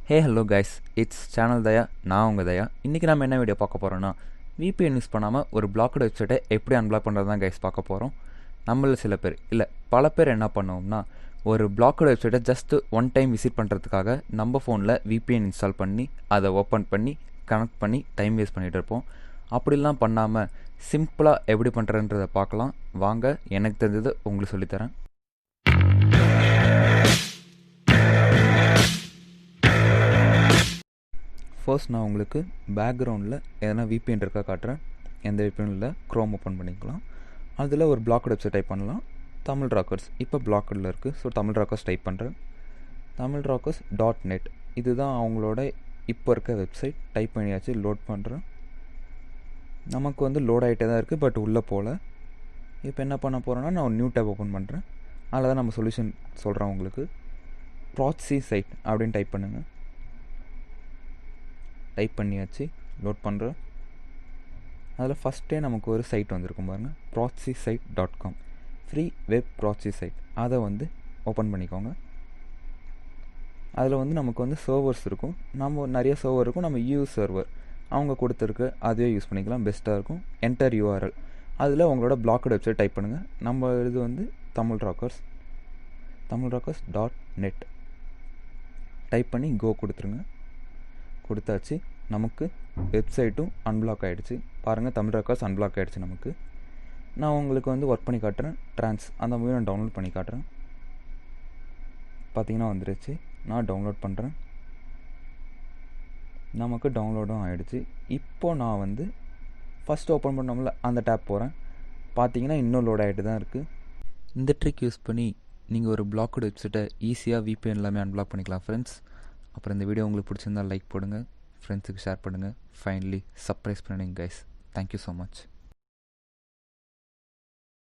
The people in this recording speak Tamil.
Hey hello guys, it's channel Daya. நான் உங்கள் தயா. இன்றைக்கி நம்ம என்ன வீடியோ பார்க்க போகிறோன்னா, VPN யூஸ் பண்ணாமல் ஒரு பிளாக்டு வெப்சைட்டை எப்படி அன்பிளாக் பண்ணுறது தான் கைஸ் பார்க்க போகிறோம். நம்மள சில பேர் இல்லை பல பேர் என்ன பண்ணுவோம்னா, ஒரு பிளாக்டு வெப்சைட்டை ஜஸ்ட்டு ஒன் டைம் விசிட் பண்ணுறதுக்காக நம்ம ஃபோனில் VPN இன்ஸ்டால் பண்ணி அதை ஓப்பன் பண்ணி கனெக்ட் பண்ணி டைம் வேஸ்ட் பண்ணிகிட்டு இருப்போம். அப்படிலாம் பண்ணாமல் சிம்பிளாக எப்படி பண்ணுறன்றதை பார்க்கலாம் வாங்க. எனக்கு தெரிஞ்சது உங்களுக்கு சொல்லித்தரேன். ஃபர்ஸ்ட் நான் உங்களுக்கு பேக்ரவுண்டில் எதனா VPN இருக்கா காட்டுறேன். எந்த VPN இல்லை, க்ரோம் ஓப்பன் பண்ணிக்கலாம். அதில் ஒரு பிளாக்டு வெப்சைட் டைப் பண்ணலாம். தமிழ் ராக்கர்ஸ் இப்போ பிளாக்டில் இருக்குது. ஸோ தமிழ் ராக்கர்ஸ் டைப் பண்ணுறேன். தமிழ் ராக்கர்ஸ் .net இதுதான் அவங்களோட இப்போ இருக்க வெப்சைட். டைப் பண்ணியாச்சு, லோட் பண்ணுறேன். நமக்கு வந்து லோட் ஆகிட்டே தான் இருக்குது, பட் உள்ளே போகல. இப்போ என்ன பண்ண போகிறேன்னா, நான் ஒரு நியூ டேப் ஓப்பன் பண்ணுறேன். அதில் தான் நம்ம சொல்யூஷன் சொல்கிறேன் உங்களுக்கு. ப்ராக்ஸி சைட் அப்படின்னு டைப் பண்ணுங்கள். டைப் பண்ணியாச்சு, லோட் பண்ணுறேன். அதில் ஃபஸ்ட்டே நமக்கு ஒரு சைட் வந்திருக்கும் பாருங்கள், proxysite.com free web proxy side. அதை வந்து ஓப்பன் பண்ணிக்கோங்க. அதில் வந்து நமக்கு வந்து சர்வர்ஸ் இருக்கும். நம்ம நிறைய சர்வர் இருக்கும். நம்ம சர்வர் அவங்க கொடுத்துருக்கு, அதுவே யூஸ் பண்ணிக்கலாம், பெஸ்ட்டாக இருக்கும். என்டர் URL அதில் உங்களோட பிளாக்டு வெப்சைட் டைப் பண்ணுங்கள். நம்ம இது வந்து தமிழ் ராக்கர்ஸ் .net டைப் பண்ணி கோ கொடுத்துருங்க. கொடுத்தாச்சு. நமக்கு வெப்சைட்டும் அன்பிளாக் ஆகிடுச்சு. பாருங்கள், தமிழ் ராக்கர்ஸ் அன்பிளாக் ஆகிடுச்சு நமக்கு. நான் உங்களுக்கு வந்து ஒர்க் பண்ணி காட்டுறேன். அந்த மூவி நான் டவுன்லோட் பண்ணி காட்டுறேன். பார்த்தீங்கன்னா வந்துருச்சு. நான் டவுன்லோட் பண்ணுறேன். நமக்கு டவுன்லோடும் ஆகிடுச்சு. இப்போது நான் வந்து ஃபஸ்ட்டு ஓப்பன் பண்ணோம்ல அந்த டேப் போகிறேன். பார்த்தீங்கன்னா இன்னும் லோட் ஆகிட்டு தான் இருக்குது. இந்த ட்ரிக் யூஸ் பண்ணி நீங்கள் ஒரு பிளாக்டு வெப்சைட்டை ஈஸியாக VPN எல்லாமே அன்பிளாக் பண்ணிக்கலாம் ஃப்ரெண்ட்ஸ். அப்புறம் இந்த வீடியோ உங்களுக்கு பிடிச்சிருந்தால் லைக் போடுங்க, ஃப்ரெண்ட்ஸுக்கு ஷேர் பண்ணுங்கள். ஃபைனலி சர்ப்ரைஸ் பண்ணுங்க கைஸ். Thank you so much.